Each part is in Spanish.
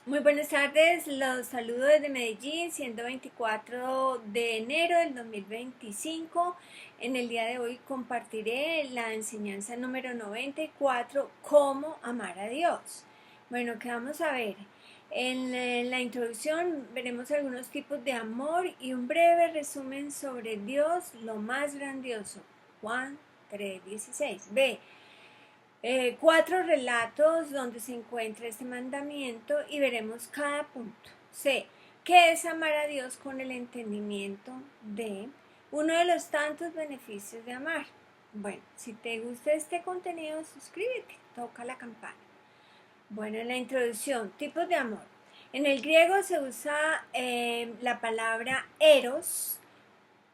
Muy buenas tardes, los saludo desde Medellín, siendo 24 de enero del 2025. En el día de hoy compartiré la enseñanza número 94, cómo amar a Dios. Bueno, ¿qué vamos a ver? En la introducción veremos algunos tipos de amor y un breve resumen sobre Dios, lo más grandioso. Juan 3:16. B. Cuatro relatos donde se encuentra este mandamiento y veremos cada punto. C. ¿Qué es amar a Dios con el entendimiento? D. Uno de los tantos beneficios de amar. Bueno, si te gusta este contenido, suscríbete, toca la campana. Bueno, en la introducción, tipos de amor. En el griego se usa la palabra eros,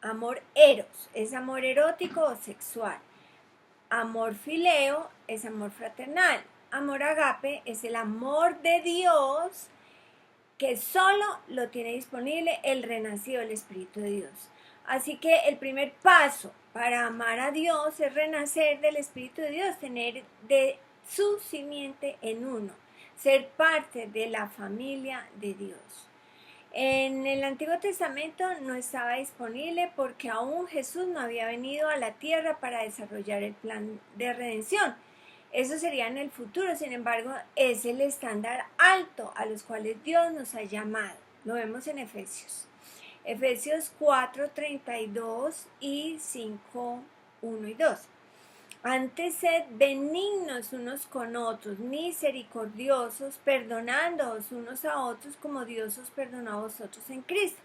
amor eros, es amor erótico o sexual. Amor fileo es amor fraternal. Amor agape es el amor de Dios que solo lo tiene disponible el renacido, el Espíritu de Dios. Así que el primer paso para amar a Dios es renacer del Espíritu de Dios, tener de su simiente en uno, ser parte de la familia de Dios. En el Antiguo Testamento no estaba disponible porque aún Jesús no había venido a la tierra para desarrollar el plan de redención. Eso sería en el futuro, sin embargo, es el estándar alto a los cuales Dios nos ha llamado. Lo vemos en Efesios. Efesios 4:32 y 5:1 y 2. Antes sed benignos unos con otros, misericordiosos, perdonándoos unos a otros como Dios os perdonó a vosotros en Cristo.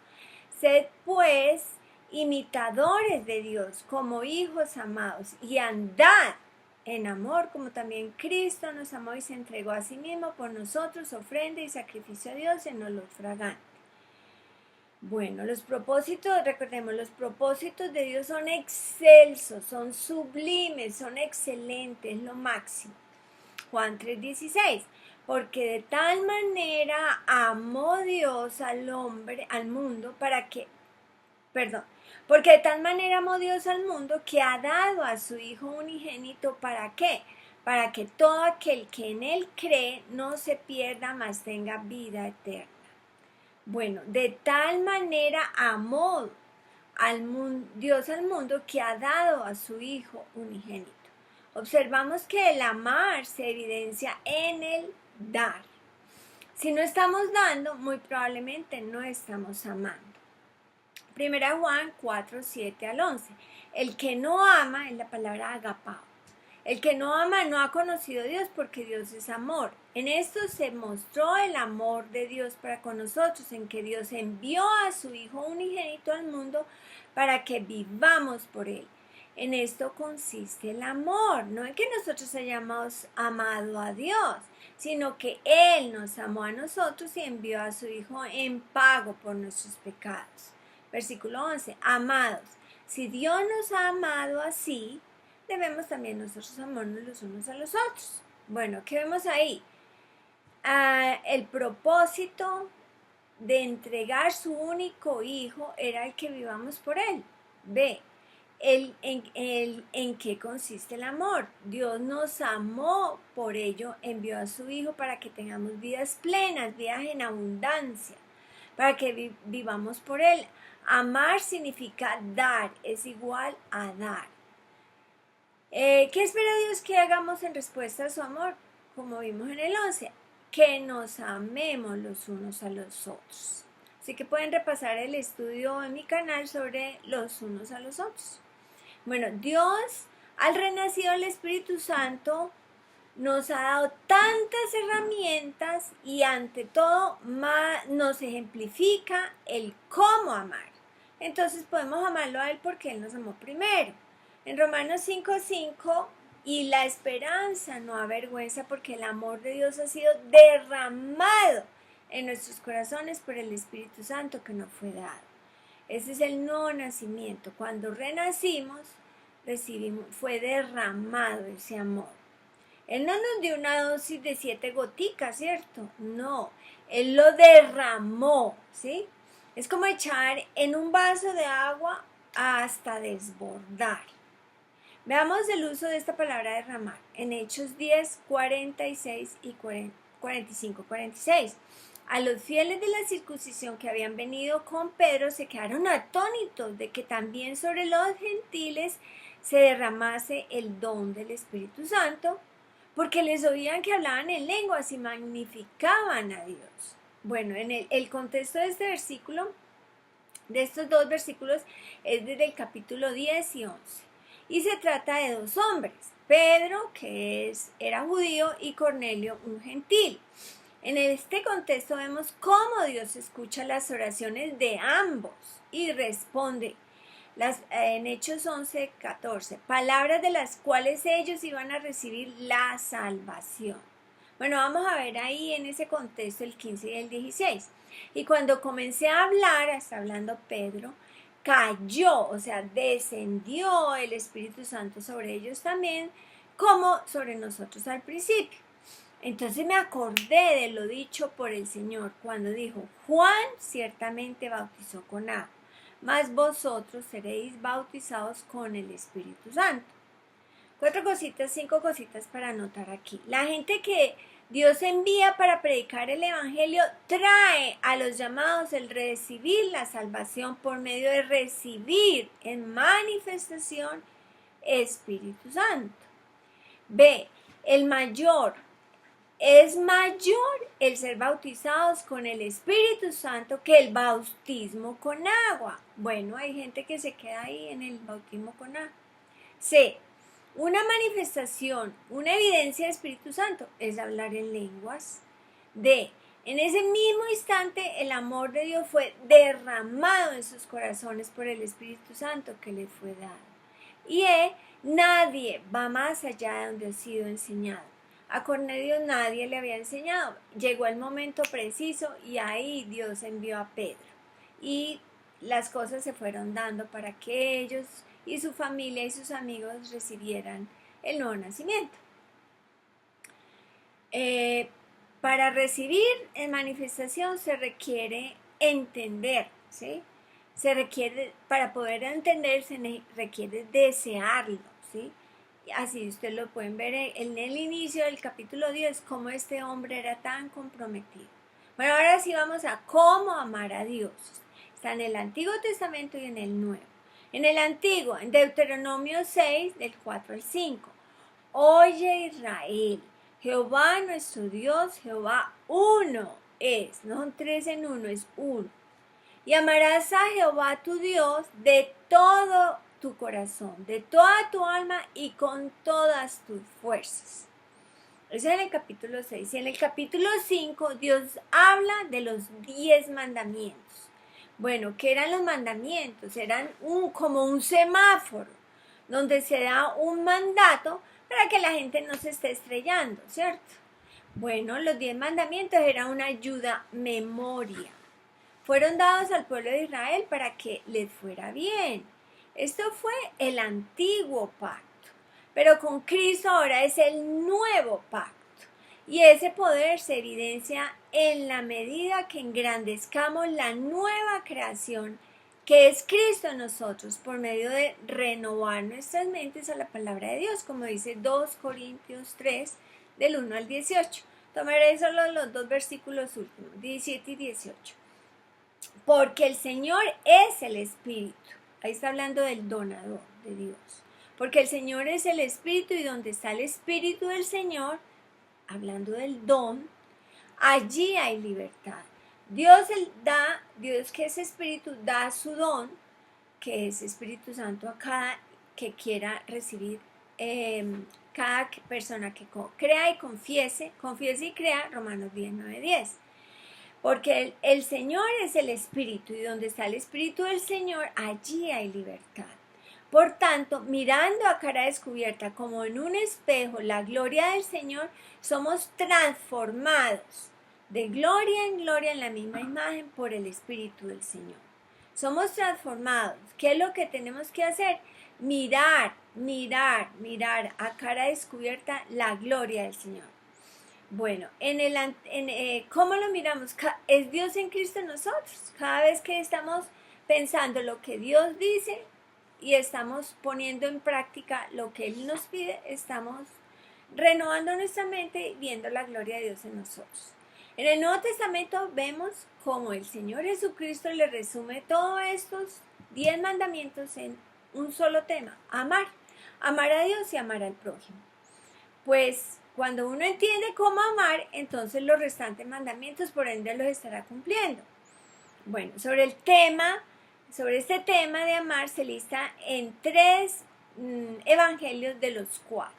Sed pues imitadores de Dios como hijos amados y andad en amor como también Cristo nos amó y se entregó a sí mismo por nosotros, ofrenda y sacrificio a Dios en olor fragante. Bueno, recordemos, los propósitos de Dios son excelsos, son sublimes, son excelentes, lo máximo. Juan 3:16, porque de tal manera amó Dios al mundo porque de tal manera amó Dios al mundo que ha dado a su Hijo unigénito, ¿para qué? Para que todo aquel que en Él cree no se pierda, mas tenga vida eterna. Bueno, de tal manera amó Dios al mundo que ha dado a su Hijo unigénito. Observamos que el amar se evidencia en el dar. Si no estamos dando, muy probablemente no estamos amando. Primera Juan 4:7 al 11. El que no ama es la palabra agapao. El que no ama no ha conocido a Dios porque Dios es amor. En esto se mostró el amor de Dios para con nosotros, en que Dios envió a su Hijo unigénito al mundo para que vivamos por Él. En esto consiste el amor, no en que nosotros hayamos amado a Dios, sino que Él nos amó a nosotros y envió a su Hijo en pago por nuestros pecados. Versículo 11. Amados, si Dios nos ha amado así, debemos también nosotros amarnos los unos a los otros. Bueno, ¿qué vemos ahí? El propósito de entregar su único hijo era el que vivamos por él. B. ¿En qué consiste el amor? Dios nos amó, por ello envió a su hijo para que tengamos vidas plenas, vidas en abundancia, para que vivamos por él. Amar significa dar, es igual a dar. ¿Qué espera Dios que hagamos en respuesta a su amor? Como vimos en el 11, que nos amemos los unos a los otros. Así que pueden repasar el estudio en mi canal sobre los unos a los otros. Bueno, Dios, al renacido del Espíritu Santo, nos ha dado tantas herramientas y ante todo nos ejemplifica el cómo amar. Entonces podemos amarlo a Él porque Él nos amó primero. En Romanos 5:5, y la esperanza no avergüenza porque el amor de Dios ha sido derramado en nuestros corazones por el Espíritu Santo que nos fue dado. Ese es el nuevo nacimiento. Cuando renacimos, fue derramado ese amor. Él no nos dio una dosis de 7 goticas, ¿cierto? No, Él lo derramó, ¿sí? Es como echar en un vaso de agua hasta desbordar. Veamos el uso de esta palabra derramar en Hechos 10:46 y 45-46. A los fieles de la circuncisión que habían venido con Pedro se quedaron atónitos de que también sobre los gentiles se derramase el don del Espíritu Santo, porque les oían que hablaban en lenguas y magnificaban a Dios. Bueno, en el contexto de este versículo, de estos dos versículos, es desde el capítulo 10 y 11. Y se trata de dos hombres, Pedro, que era judío, y Cornelio, un gentil. En este contexto vemos cómo Dios escucha las oraciones de ambos y responde. En Hechos 11:14, palabras de las cuales ellos iban a recibir la salvación. Bueno, vamos a ver ahí en ese contexto el 15 y el 16. Y cuando comencé a hablar, está hablando Pedro, cayó, o sea, descendió el Espíritu Santo sobre ellos también, como sobre nosotros al principio. Entonces me acordé de lo dicho por el Señor cuando dijo, Juan ciertamente bautizó con agua, mas vosotros seréis bautizados con el Espíritu Santo. 5 cositas para anotar aquí. La gente que Dios envía para predicar el Evangelio trae a los llamados el recibir la salvación por medio de recibir en manifestación Espíritu Santo. B. Es mayor el ser bautizados con el Espíritu Santo que el bautismo con agua. Bueno, hay gente que se queda ahí en el bautismo con agua. C. Una manifestación, una evidencia de Espíritu Santo es hablar en lenguas. D. En ese mismo instante el amor de Dios fue derramado en sus corazones por el Espíritu Santo que les fue dado. Y E. Nadie va más allá de donde ha sido enseñado. A Cornelio nadie le había enseñado. Llegó el momento preciso y ahí Dios envió a Pedro. Y las cosas se fueron dando para que ellos y su familia y sus amigos recibieran el nuevo nacimiento. Para recibir en manifestación se requiere entender, ¿sí? Para poder entender se requiere desearlo, ¿sí? Así ustedes lo pueden ver en el inicio del capítulo 10, cómo este hombre era tan comprometido. Bueno, ahora sí vamos a cómo amar a Dios. Está en el Antiguo Testamento y en el Nuevo. En el Antiguo, en Deuteronomio 6, del 4 al 5. Oye Israel, Jehová nuestro Dios, Jehová uno es. No son tres en uno, es uno. Y amarás a Jehová tu Dios de todo tu corazón, de toda tu alma y con todas tus fuerzas. Eso es en el capítulo 6. Y en el capítulo 5 Dios habla de los 10 mandamientos. Bueno, ¿qué eran los mandamientos? Eran como un semáforo, donde se da un mandato para que la gente no se esté estrellando, ¿cierto? Bueno, los 10 mandamientos eran una ayuda memoria. Fueron dados al pueblo de Israel para que les fuera bien. Esto fue el antiguo pacto, pero con Cristo ahora es el nuevo pacto. Y ese poder se evidencia en la medida que engrandezcamos la nueva creación que es Cristo en nosotros por medio de renovar nuestras mentes a la palabra de Dios, como dice 2 Corintios 3, del 1 al 18. Tomaré solo los dos versículos últimos, 17 y 18. Porque el Señor es el Espíritu. Ahí está hablando del donador de Dios. Porque el Señor es el Espíritu y donde está el Espíritu del Señor, hablando del don, allí hay libertad. Dios que es Espíritu, da su don, que es Espíritu Santo, a cada que quiera recibir, cada persona que crea y confiese y crea, Romanos 10, 9, 10. Porque el Señor es el Espíritu y donde está el Espíritu del Señor, allí hay libertad. Por tanto, mirando a cara descubierta como en un espejo la gloria del Señor, somos transformados de gloria en gloria en la misma imagen por el Espíritu del Señor. Somos transformados. ¿Qué es lo que tenemos que hacer? Mirar a cara descubierta la gloria del Señor. Bueno, ¿cómo lo miramos? Es Dios en Cristo en nosotros. Cada vez que estamos pensando lo que Dios dice y estamos poniendo en práctica lo que Él nos pide, estamos renovando nuestra mente y viendo la gloria de Dios en nosotros. En el Nuevo Testamento vemos cómo el Señor Jesucristo le resume todos estos 10 mandamientos en un solo tema: amar. Amar a Dios y amar al prójimo. Pues cuando uno entiende cómo amar, entonces los restantes mandamientos por ende los estará cumpliendo. Bueno, sobre este tema de amar se lista en 3 evangelios de los 4.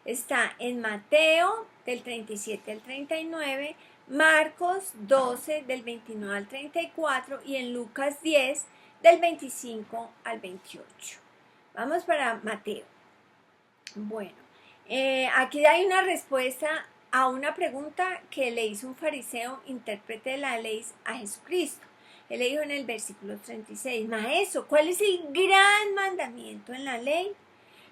Está en Mateo del 37 al 39, Marcos 12 del 29 al 34 y en Lucas 10 del 25 al 28. Vamos para Mateo. Bueno, aquí hay una respuesta a una pregunta que le hizo un fariseo, intérprete de la ley, a Jesucristo. Él le dijo en el versículo 36, Maestro, ¿cuál es el gran mandamiento en la ley?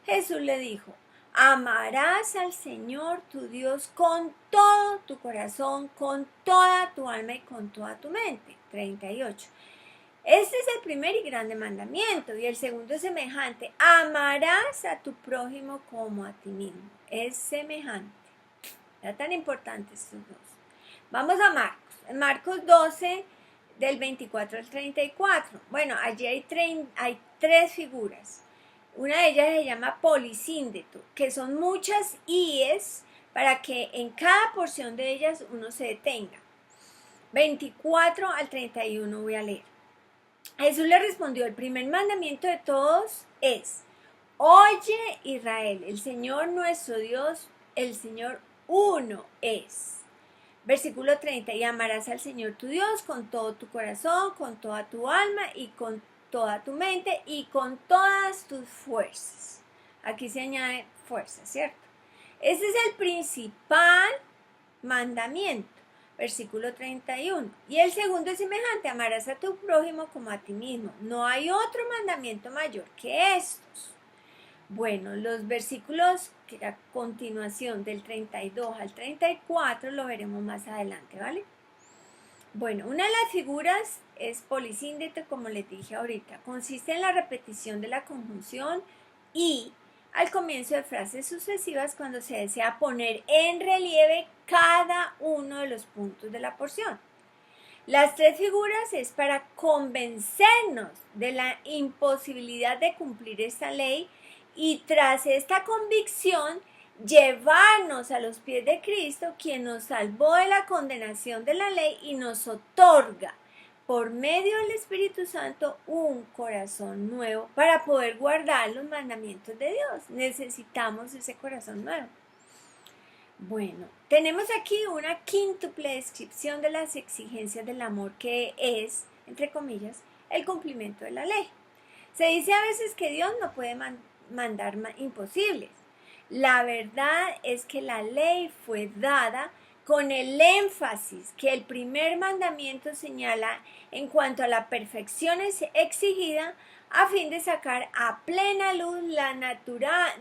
Jesús le dijo, amarás al Señor tu Dios con todo tu corazón, con toda tu alma y con toda tu mente. 38. Este es el primer y grande mandamiento, y el segundo es semejante: amarás a tu prójimo como a ti mismo. Es semejante. Ya tan importantes estos dos. Vamos a Marcos. En Marcos 12, del 24 al 34. Bueno, allí hay 3 figuras. Una de ellas se llama polisíndeto, que son muchas íes para que en cada porción de ellas uno se detenga. 24 al 31 voy a leer. Jesús le respondió, el primer mandamiento de todos es: oye Israel, el Señor nuestro Dios, el Señor uno es. Versículo 30, y amarás al Señor tu Dios con todo tu corazón, con toda tu alma y con toda tu mente y con todas tus fuerzas. Aquí se añade fuerza, ¿cierto? Ese es el principal mandamiento. Versículo 31. Y el segundo es semejante: amarás a tu prójimo como a ti mismo. No hay otro mandamiento mayor que estos. Bueno, los versículos que a continuación del 32 al 34 lo veremos más adelante, ¿vale? Bueno, una de las figuras es polisíndeto, como les dije ahorita. Consiste en la repetición de la conjunción y al comienzo de frases sucesivas cuando se desea poner en relieve cada uno de los puntos de la porción. Las 3 figuras es para convencernos de la imposibilidad de cumplir esta ley y tras esta convicción llevarnos a los pies de Cristo, quien nos salvó de la condenación de la ley y nos otorga por medio del Espíritu Santo un corazón nuevo para poder guardar los mandamientos de Dios. Necesitamos ese corazón nuevo. Bueno, tenemos aquí una quíntuple descripción de las exigencias del amor, que es, entre comillas, el cumplimiento de la ley. Se dice a veces que Dios no puede mandar imposibles. La verdad es que la ley fue dada con el énfasis que el primer mandamiento señala en cuanto a la perfección exigida, a fin de sacar a plena luz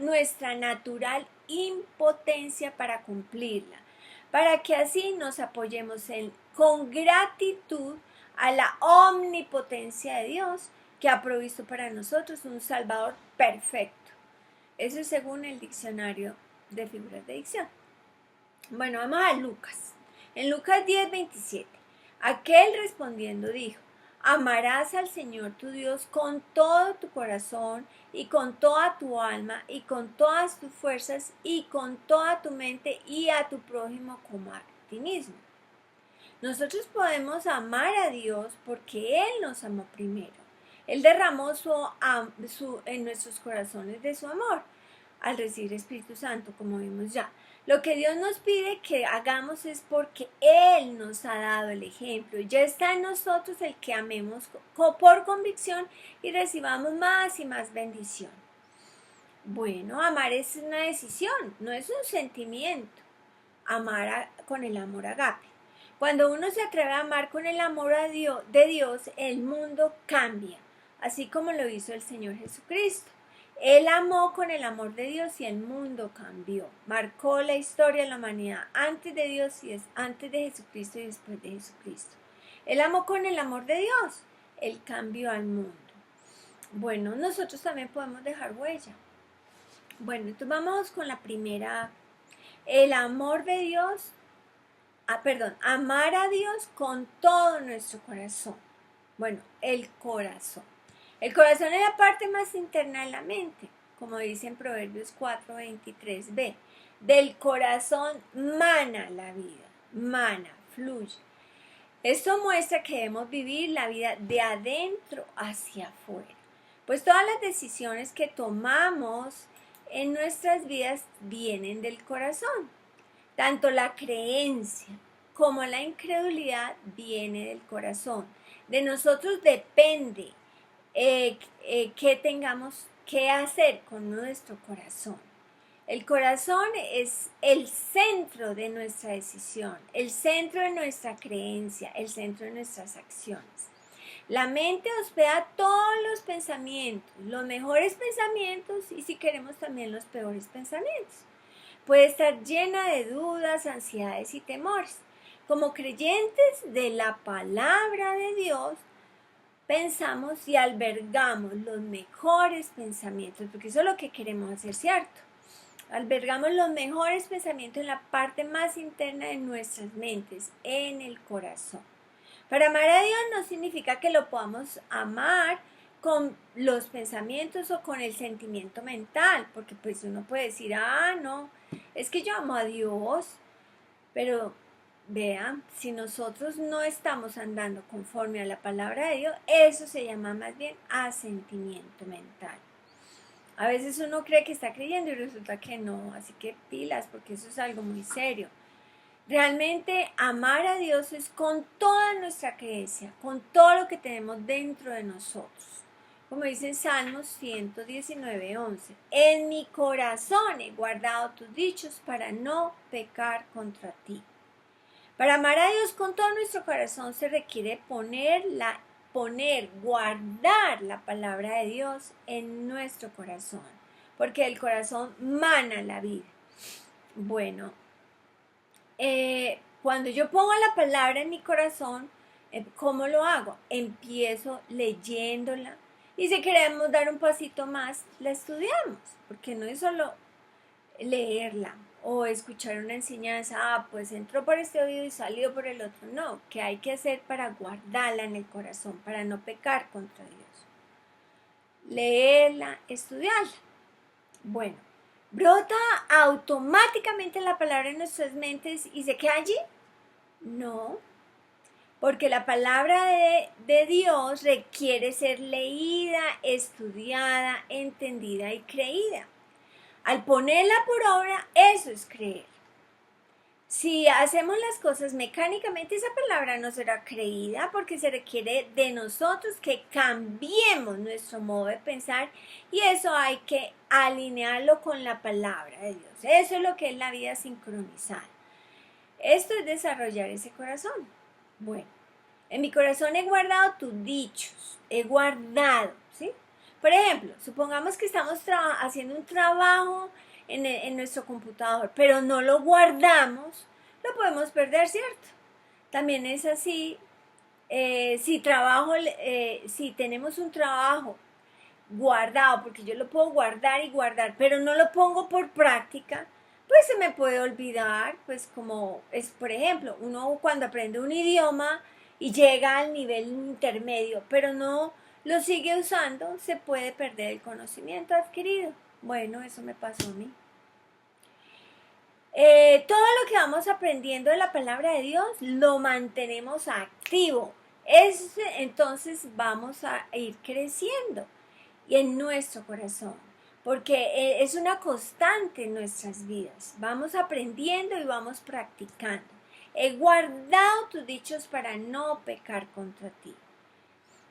nuestra natural impotencia para cumplirla, para que así nos apoyemos con gratitud a la omnipotencia de Dios, que ha provisto para nosotros un Salvador perfecto. Eso es según el diccionario de figuras de dicción. Bueno, vamos a Lucas. En Lucas 10:27, aquel respondiendo dijo: amarás al Señor tu Dios con todo tu corazón y con toda tu alma y con todas tus fuerzas y con toda tu mente, y a tu prójimo como a ti mismo. Nosotros podemos amar a Dios porque Él nos amó primero. Él derramó en nuestros corazones de su amor al recibir Espíritu Santo, como vimos ya. Lo que Dios nos pide que hagamos es porque Él nos ha dado el ejemplo. Ya está en nosotros el que amemos por convicción y recibamos más y más bendición. Bueno, amar es una decisión, no es un sentimiento. Amar con el amor agape. Cuando uno se atreve a amar con el amor de Dios, el mundo cambia, así como lo hizo el Señor Jesucristo. Él amó con el amor de Dios y el mundo cambió. Marcó la historia de la humanidad antes de Dios y antes de Jesucristo y después de Jesucristo. Él amó con el amor de Dios. Él cambió al mundo. Bueno, nosotros también podemos dejar huella. Bueno, entonces vamos con la primera El amor de Dios, amar a Dios con todo nuestro corazón. Bueno, el corazón. El corazón es la parte más interna de la mente, como dice en Proverbios 4:23b. Del corazón mana la vida, mana, fluye. Esto muestra que debemos vivir la vida de adentro hacia afuera. Pues todas las decisiones que tomamos en nuestras vidas vienen del corazón. Tanto la creencia como la incredulidad viene del corazón. De nosotros depende qué tengamos que hacer con nuestro corazón. El corazón es el centro de nuestra decisión, el centro de nuestra creencia, el centro de nuestras acciones. La mente hospeda todos los pensamientos, los mejores pensamientos y si queremos también los peores pensamientos. Puede estar llena de dudas, ansiedades y temores. Como creyentes de la palabra de Dios, pensamos y albergamos los mejores pensamientos, porque eso es lo que queremos hacer, ¿cierto? Albergamos los mejores pensamientos en la parte más interna de nuestras mentes, en el corazón. Para amar a Dios no significa que lo podamos amar con los pensamientos o con el sentimiento mental, porque pues uno puede decir, no, es que yo amo a Dios, pero vean, si nosotros no estamos andando conforme a la palabra de Dios, eso se llama más bien asentimiento mental. A veces uno cree que está creyendo y resulta que no, así que pilas, porque eso es algo muy serio. Realmente amar a Dios es con toda nuestra creencia, con todo lo que tenemos dentro de nosotros. Como dice en Salmos 119:11, en mi corazón he guardado tus dichos para no pecar contra ti. Para amar a Dios con todo nuestro corazón se requiere guardar la palabra de Dios en nuestro corazón, porque el corazón mana la vida. Bueno, cuando yo pongo la palabra en mi corazón, ¿cómo lo hago? Empiezo leyéndola y si queremos dar un pasito más, la estudiamos, porque no es solo leerla o escuchar una enseñanza, pues entró por este oído y salió por el otro. No, ¿qué hay que hacer para guardarla en el corazón, para no pecar contra Dios? Leerla, estudiarla. Bueno, ¿brota automáticamente la palabra en nuestras mentes y se queda allí? No, porque la palabra de Dios requiere ser leída, estudiada, entendida y creída. Al ponerla por obra, eso es creer. Si hacemos las cosas mecánicamente, esa palabra no será creída porque se requiere de nosotros que cambiemos nuestro modo de pensar y eso hay que alinearlo con la palabra de Dios. Eso es lo que es la vida sincronizada. Esto es desarrollar ese corazón. Bueno, en mi corazón he guardado tus dichos, he guardado, ¿sí? Por ejemplo, supongamos que estamos haciendo un trabajo en nuestro computador, pero no lo guardamos, lo podemos perder, ¿cierto? También es así, si tenemos un trabajo guardado, porque yo lo puedo guardar y guardar, pero no lo pongo por práctica, pues se me puede olvidar, pues como es, por ejemplo, uno cuando aprende un idioma y llega al nivel intermedio, pero no lo sigue usando, se puede perder el conocimiento adquirido. Bueno, eso me pasó a mí. Todo lo que vamos aprendiendo de la palabra de Dios lo mantenemos activo. Entonces vamos a ir creciendo y en nuestro corazón, porque es una constante en nuestras vidas. Vamos aprendiendo y vamos practicando. He guardado tus dichos para no pecar contra ti.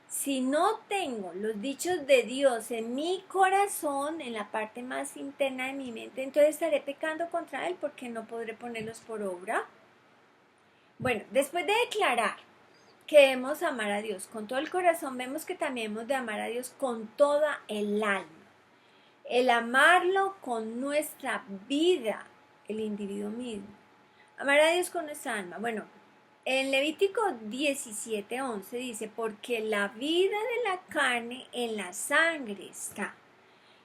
Si no tengo los dichos de Dios en mi corazón, en la parte más interna de mi mente, entonces estaré pecando contra Él porque no podré ponerlos por obra. Bueno, después de declarar que debemos amar a Dios con todo el corazón, vemos que también hemos de amar a Dios con toda el alma. El amarlo con nuestra vida, el individuo mismo. Amar a Dios con nuestra alma. Bueno, en Levítico 17:11 dice, porque la vida de la carne en la sangre está,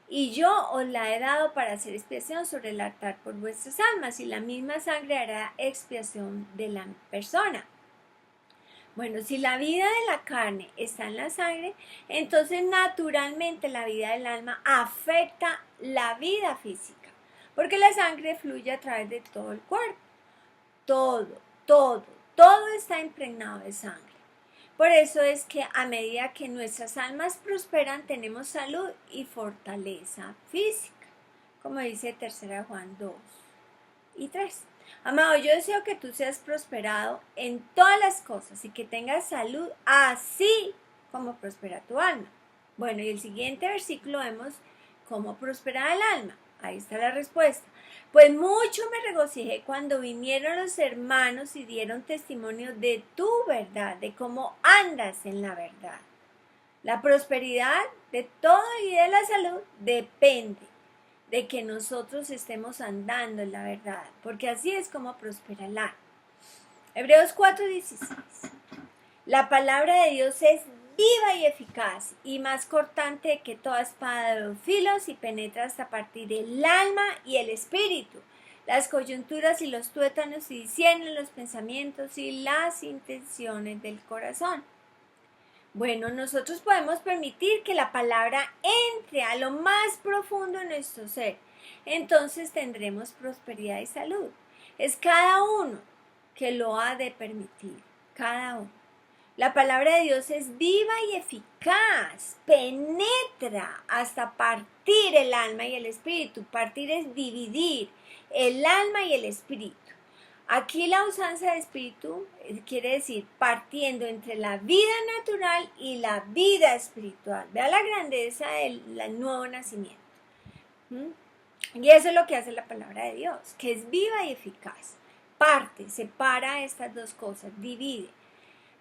y yo os la he dado para hacer expiación sobre el altar por vuestras almas, y la misma sangre hará expiación de la persona. Bueno, si la vida de la carne está en la sangre, entonces naturalmente la vida del alma afecta la vida física, porque la sangre fluye a través de todo el cuerpo. Todo está impregnado de sangre. Por eso es que a medida que nuestras almas prosperan, tenemos salud y fortaleza física, como dice 3 Juan 2 y 3. Amado, yo deseo que tú seas prosperado en todas las cosas y que tengas salud, así como prospera tu alma. Bueno, y el siguiente versículo vemos cómo prospera el alma. Ahí está la respuesta. Pues mucho me regocijé cuando vinieron los hermanos y dieron testimonio de tu verdad, de cómo andas en la verdad. La prosperidad de todo y de la salud depende de que nosotros estemos andando en la verdad, porque así es como prospera el alma. Hebreos 4:16. La palabra de Dios es viva y eficaz y más cortante que toda espada de 2 filos y penetra hasta partir el alma y el espíritu, las coyunturas y los tuétanos, y discierne los pensamientos y las intenciones del corazón. Bueno, nosotros podemos permitir que la palabra entre a lo más profundo de nuestro ser. Entonces tendremos prosperidad y salud. Es cada uno que lo ha de permitir. Cada uno. La palabra de Dios es viva y eficaz. Penetra hasta partir el alma y el espíritu. Partir es dividir el alma y el espíritu. Aquí la usanza de espíritu quiere decir partiendo entre la vida natural y la vida espiritual. Vea la grandeza del nuevo nacimiento. Y eso es lo que hace la palabra de Dios, que es viva y eficaz. Parte, separa estas dos cosas, divide.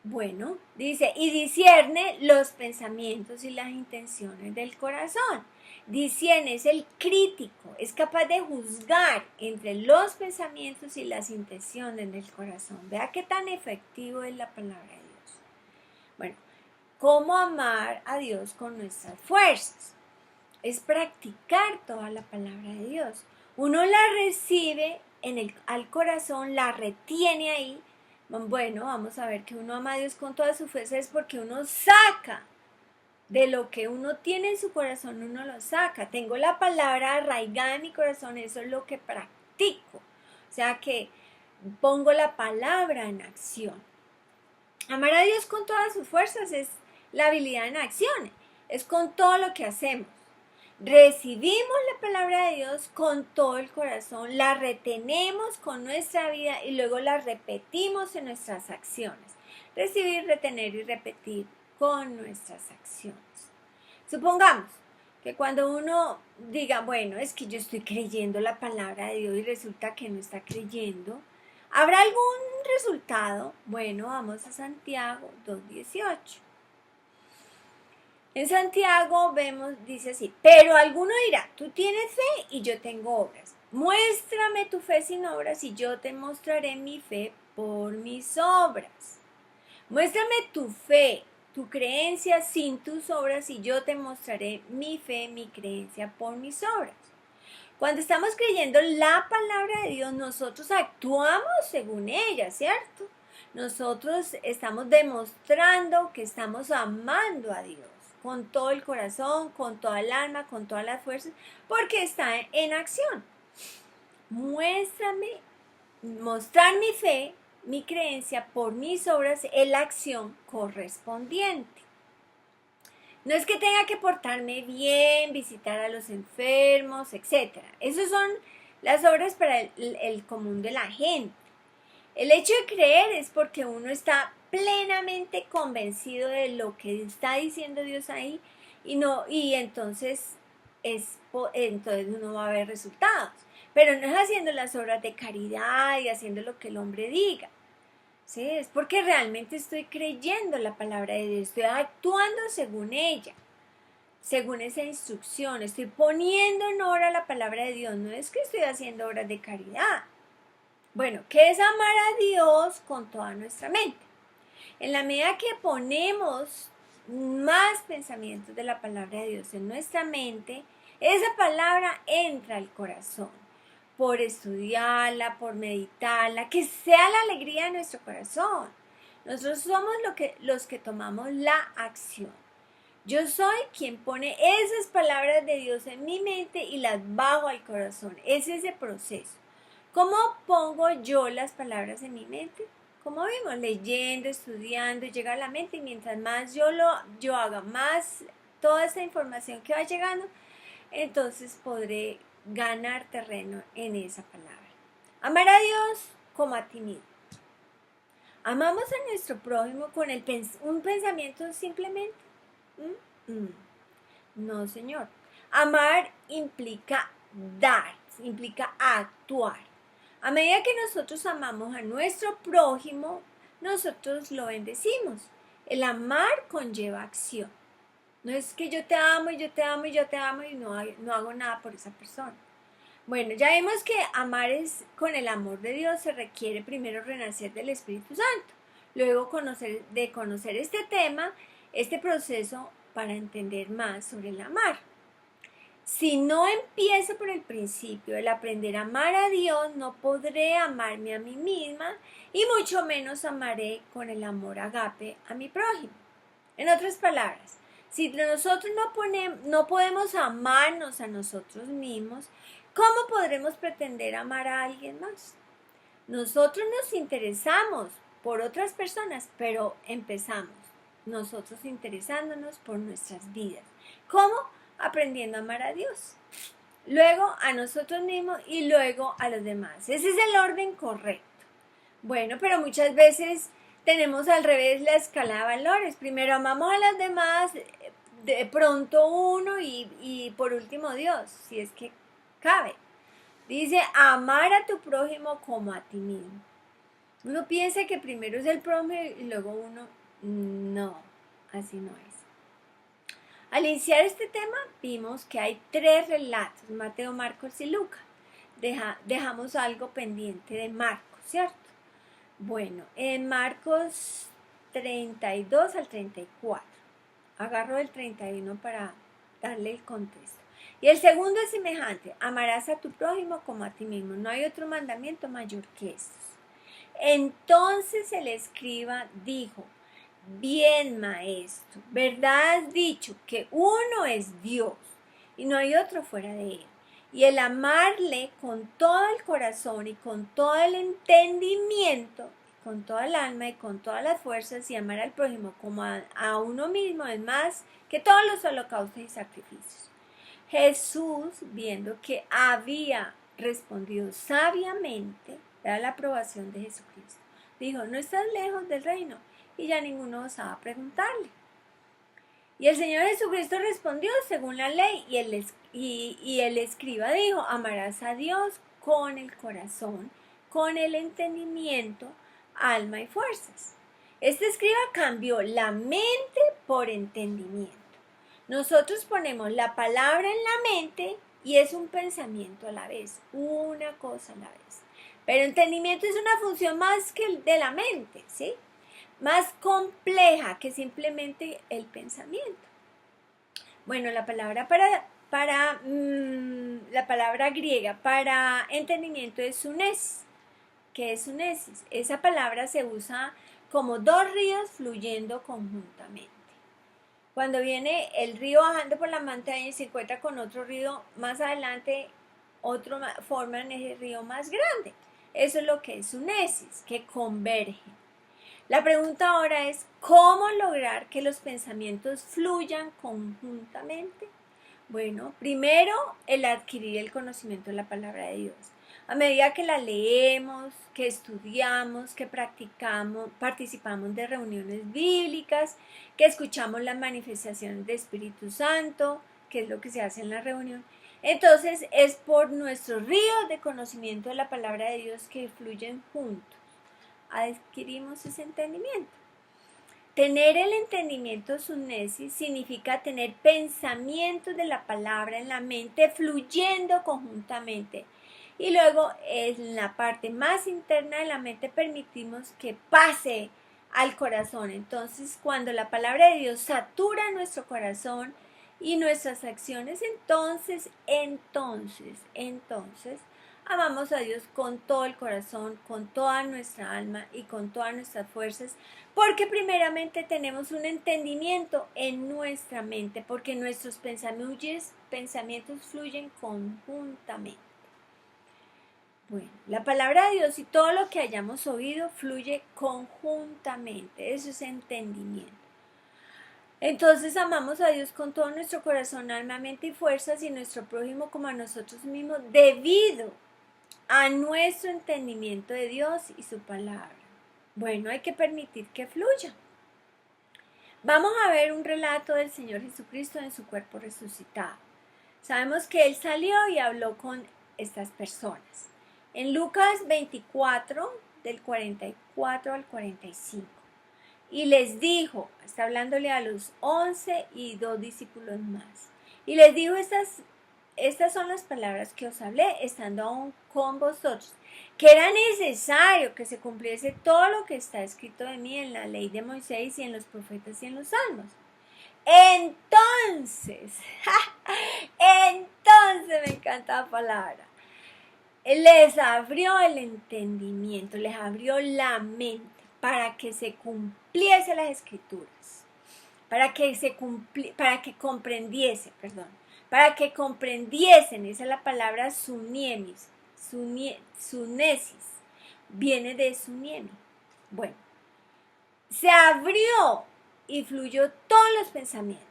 Bueno, dice, y discierne los pensamientos y las intenciones del corazón. Discierne, es el crítico, es capaz de juzgar entre los pensamientos y las intenciones del corazón. Vea qué tan efectivo es la palabra de Dios. Bueno, ¿cómo amar a Dios con nuestras fuerzas? Es practicar toda la palabra de Dios. Uno la recibe al corazón, la retiene ahí. Bueno, vamos a ver que uno ama a Dios con toda su fuerza es porque uno saca de lo que uno tiene en su corazón, uno lo saca. Tengo la palabra arraigada en mi corazón, eso es lo que practico. O sea que pongo la palabra en acción. Amar a Dios con todas sus fuerzas es la habilidad en acción, es con todo lo que hacemos. Recibimos la palabra de Dios con todo el corazón, la retenemos con nuestra vida y luego la repetimos en nuestras acciones. Recibir, retener y repetir con nuestras acciones. Supongamos que cuando uno diga, bueno, es que yo estoy creyendo la palabra de Dios y resulta que no está creyendo, ¿habrá algún resultado? Bueno, vamos a Santiago 2:18. En Santiago vemos, dice así, pero alguno dirá, tú tienes fe y yo tengo obras. Muéstrame tu fe sin obras y yo te mostraré mi fe por mis obras. Muéstrame tu fe, tu creencia sin tus obras y yo te mostraré mi fe, mi creencia por mis obras. Cuando estamos creyendo la palabra de Dios, nosotros actuamos según ella, ¿cierto? Nosotros estamos demostrando que estamos amando a Dios con todo el corazón, con toda el alma, con todas las fuerzas, porque está en acción. Mostrar mi fe, mi creencia por mis obras es la acción correspondiente. No es que tenga que portarme bien, visitar a los enfermos, etc. Esas son las obras para el común de la gente. El hecho de creer es porque uno está plenamente convencido de lo que está diciendo Dios ahí y entonces uno va a ver resultados. Pero no es haciendo las obras de caridad y haciendo lo que el hombre diga. ¿Sí? Es porque realmente estoy creyendo la palabra de Dios, estoy actuando según ella, según esa instrucción, estoy poniendo en obra la palabra de Dios, no es que estoy haciendo obras de caridad. Bueno, ¿qué es amar a Dios con toda nuestra mente? En la medida que ponemos más pensamientos de la palabra de Dios en nuestra mente, Esa palabra entra al corazón por estudiarla, por meditarla, que sea la alegría de nuestro corazón. Nosotros somos los que tomamos la acción. Yo soy quien pone esas palabras de Dios en mi mente y las bajo al corazón. Es ese proceso. ¿Cómo pongo yo las palabras en mi mente? Como vimos, leyendo, estudiando, llega a la mente y mientras más yo haga más toda esa información que va llegando, entonces podré ganar terreno en esa palabra. Amar a Dios como a ti mismo. Amamos a nuestro prójimo con un pensamiento simplemente. No, señor. Amar implica dar, implica actuar. A medida que nosotros amamos a nuestro prójimo, nosotros lo bendecimos. El amar conlleva acción. No es que yo te amo y yo te amo y yo te amo y no hago nada por esa persona. Bueno, ya vimos que amar con el amor de Dios se requiere primero renacer del Espíritu Santo. Luego conocer este tema, este proceso para entender más sobre el amar. Si no empiezo por el principio, el aprender a amar a Dios, no podré amarme a mí misma y mucho menos amaré con el amor agape a mi prójimo. En otras palabras, si nosotros no podemos amarnos a nosotros mismos, ¿cómo podremos pretender amar a alguien más? Nosotros nos interesamos por otras personas, pero empezamos nosotros interesándonos por nuestras vidas. ¿Cómo? Aprendiendo a amar a Dios. Luego a nosotros mismos y luego a los demás. Ese es el orden correcto. Bueno, pero muchas veces tenemos al revés la escala de valores. Primero amamos a los demás, de pronto uno y por último Dios, si es que cabe. Dice, amar a tu prójimo como a ti mismo. Uno piensa que primero es el prójimo y luego uno. No, así no es. Al iniciar este tema vimos que hay 3 relatos, Mateo, Marcos y Lucas. Dejamos algo pendiente de Marcos, ¿cierto? Bueno, en Marcos 32 al 34. Agarro el 31 para darle el contexto. Y el segundo es semejante, amarás a tu prójimo como a ti mismo. No hay otro mandamiento mayor que estos. Entonces el escriba dijo, bien, maestro, verdad has dicho que uno es Dios y no hay otro fuera de él. Y el amarle con todo el corazón y con todo el entendimiento, con toda el alma y con todas las fuerzas y amar al prójimo como a uno mismo es más que todos los holocaustos y sacrificios. Jesús, viendo que había respondido sabiamente, era la aprobación de Jesucristo, dijo, no estás lejos del reino. Y ya ninguno osaba preguntarle. Y el Señor Jesucristo respondió según la ley y el escriba dijo, amarás a Dios con el corazón, con el entendimiento, alma y fuerzas. Este escriba cambió la mente por entendimiento. Nosotros ponemos la palabra en la mente y es un pensamiento a la vez, una cosa a la vez. Pero entendimiento es una función más que el de la mente, ¿sí? Más compleja que simplemente el pensamiento. Bueno, la palabra la palabra griega para entendimiento es sunesis. ¿Qué es sunesis? Esa palabra se usa como 2 ríos fluyendo conjuntamente. Cuando viene el río bajando por la montaña y se encuentra con otro río más adelante, forman ese río más grande. Eso es lo que es sunesis, que convergen. La pregunta ahora es, ¿cómo lograr que los pensamientos fluyan conjuntamente? Bueno, primero el adquirir el conocimiento de la palabra de Dios. A medida que la leemos, que estudiamos, que practicamos, participamos de reuniones bíblicas, que escuchamos las manifestaciones del Espíritu Santo, que es lo que se hace en la reunión, entonces es por nuestros ríos de conocimiento de la palabra de Dios que fluyen juntos. Adquirimos ese entendimiento. Tener el entendimiento sunesis significa tener pensamientos de la palabra en la mente fluyendo conjuntamente. Y luego en la parte más interna de la mente permitimos que pase al corazón. Entonces cuando la palabra de Dios satura nuestro corazón, y nuestras acciones, entonces, amamos a Dios con todo el corazón, con toda nuestra alma y con todas nuestras fuerzas, porque primeramente tenemos un entendimiento en nuestra mente, porque nuestros pensamientos fluyen conjuntamente. Bueno, la palabra de Dios y todo lo que hayamos oído fluye conjuntamente, eso es entendimiento. Entonces amamos a Dios con todo nuestro corazón, alma, mente y fuerzas, y nuestro prójimo como a nosotros mismos, debido a nuestro entendimiento de Dios y su palabra. Bueno, hay que permitir que fluya. Vamos a ver un relato del Señor Jesucristo en su cuerpo resucitado. Sabemos que Él salió y habló con estas personas. En Lucas 24, del 44 al 45. Y les dijo, está hablándole a los 11 y 2 discípulos más. Y les dijo, estas son las palabras que os hablé, estando aún con vosotros, que era necesario que se cumpliese todo lo que está escrito de mí en la ley de Moisés y en los profetas y en los salmos. Entonces me encanta la palabra, les abrió el entendimiento, les abrió la mente para que se cumpliese las escrituras, para que comprendiesen, esa es la palabra suniemis, sunesis, viene de suniemi. Bueno, se abrió y fluyó todos los pensamientos.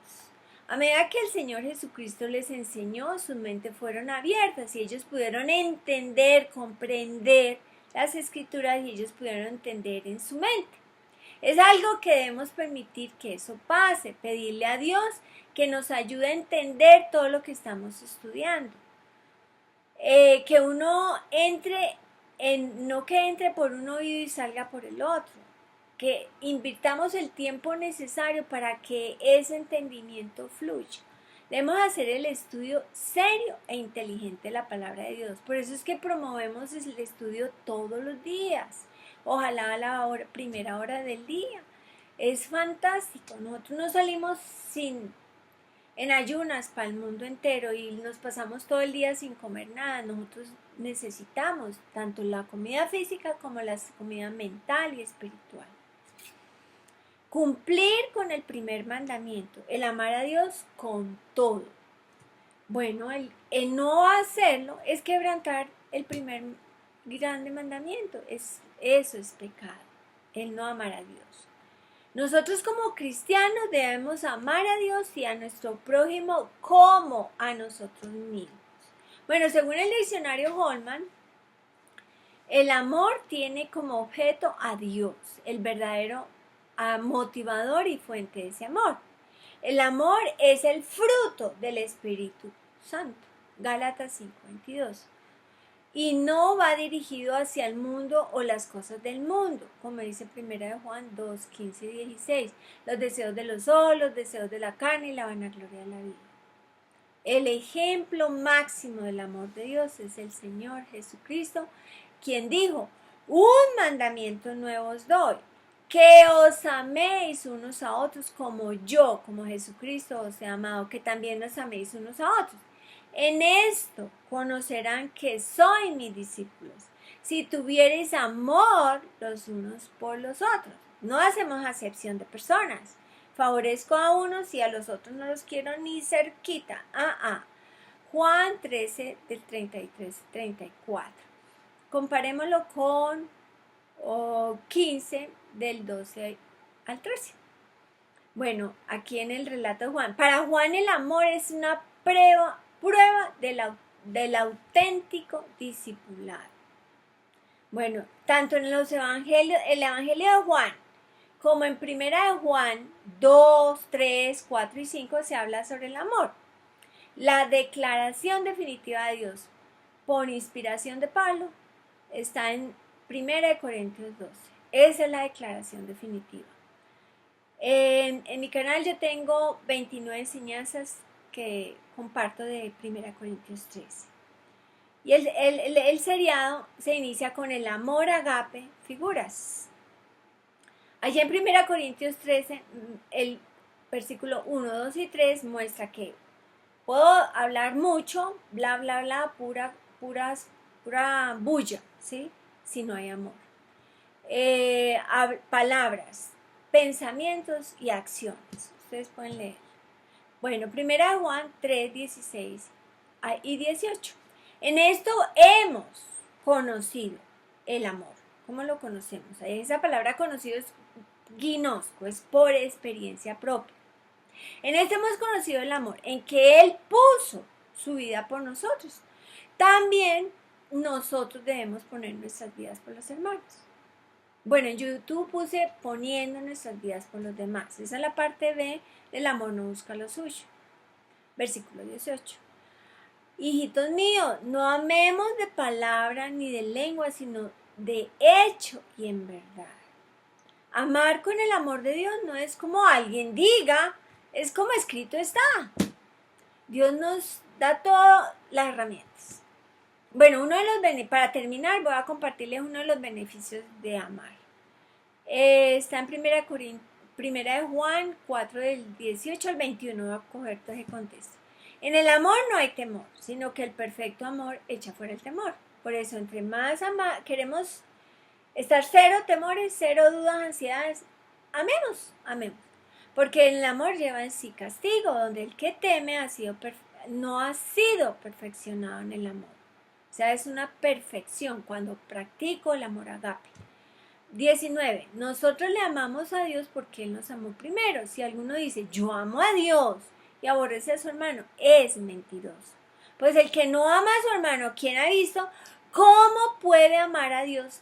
A medida que el Señor Jesucristo les enseñó, sus mentes fueron abiertas y ellos pudieron entender, comprender las escrituras y ellos pudieron entender en su mente. Es algo que debemos permitir que eso pase, pedirle a Dios que nos ayude a entender todo lo que estamos estudiando. Que uno no que entre por un oído y salga por el otro. Que invirtamos el tiempo necesario para que ese entendimiento fluya. Debemos hacer el estudio serio e inteligente de la palabra de Dios. Por eso es que promovemos el estudio todos los días. Ojalá a la primera hora del día. Es fantástico. Nosotros no salimos en ayunas para el mundo entero y nos pasamos todo el día sin comer nada. Nosotros necesitamos tanto la comida física como la comida mental y espiritual. Cumplir con el primer mandamiento, el amar a Dios con todo. Bueno, el no hacerlo es quebrantar el primer grande mandamiento. Eso es pecado, el no amar a Dios. Nosotros como cristianos debemos amar a Dios y a nuestro prójimo como a nosotros mismos. Bueno, según el diccionario Holman, el amor tiene como objeto a Dios, el verdadero motivador y fuente de ese amor. El amor es el fruto del Espíritu Santo, Gálatas 5:22. Y no va dirigido hacia el mundo o las cosas del mundo, como dice 1 Juan 2:15 y 16, los deseos de los ojos, los deseos de la carne y la vanagloria de la vida. El ejemplo máximo del amor de Dios es el Señor Jesucristo, quien dijo, un mandamiento nuevo os doy, que os améis unos a otros como yo, como Jesucristo os he amado, que también os améis unos a otros. En esto conocerán que sois mis discípulos, si tuviereis amor los unos por los otros. No hacemos acepción de personas. Favorezco a unos y a los otros no los quiero ni cerquita. Juan 13, del 33-34. Comparémoslo con 15, del 12 al 13. Bueno, aquí en el relato de Juan. Para Juan el amor es una prueba del auténtico discipulado. Bueno, tanto en los evangelios, el evangelio de Juan, como en primera de Juan 2, 3, 4 y 5 se habla sobre el amor. La declaración definitiva de Dios por inspiración de Pablo está en 1 Corintios 12. Esa es la declaración definitiva. En mi canal yo tengo 29 enseñanzas que comparto de 1 Corintios 13. Y el seriado se inicia con el amor agape, figuras. Allí en 1 Corintios 13, versículo 1, 2 y 3 muestra que puedo hablar mucho, bla, bla, bla, pura bulla, ¿sí? Si no hay amor. Palabras, pensamientos y acciones. Ustedes pueden leer. Bueno, primera de Juan 3, 16 y 18. En esto hemos conocido el amor. ¿Cómo lo conocemos? Esa palabra conocido es ginosco, es por experiencia propia. En esto hemos conocido el amor, en que Él puso su vida por nosotros. También nosotros debemos poner nuestras vidas por los hermanos. Bueno, en YouTube puse poniendo nuestras vidas por los demás. Esa es la parte B del amor no busca lo suyo. Versículo 18. Hijitos míos, no amemos de palabra ni de lengua, sino de hecho y en verdad. Amar con el amor de Dios no es como alguien diga, es como escrito está. Dios nos da todas las herramientas. Bueno, para terminar voy a compartirles uno de los beneficios de amar. Está en primera de Juan 4 del 18 al 21, voy a coger todo ese contexto. En el amor no hay temor, sino que el perfecto amor echa fuera el temor. Por eso, entre más queremos estar cero temores, cero dudas, ansiedades, amemos. Porque el amor lleva en sí castigo, donde el que teme no ha sido perfeccionado en el amor. O sea, es una perfección cuando practico el amor agape. 19. Nosotros le amamos a Dios porque Él nos amó primero. Si alguno dice, yo amo a Dios y aborrece a su hermano, es mentiroso. Pues el que no ama a su hermano, ¿quién ha visto? ¿Cómo puede amar a Dios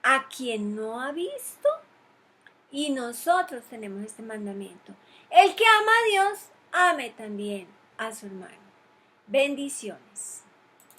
a quien no ha visto? Y nosotros tenemos este mandamiento. El que ama a Dios, ame también a su hermano. Bendiciones.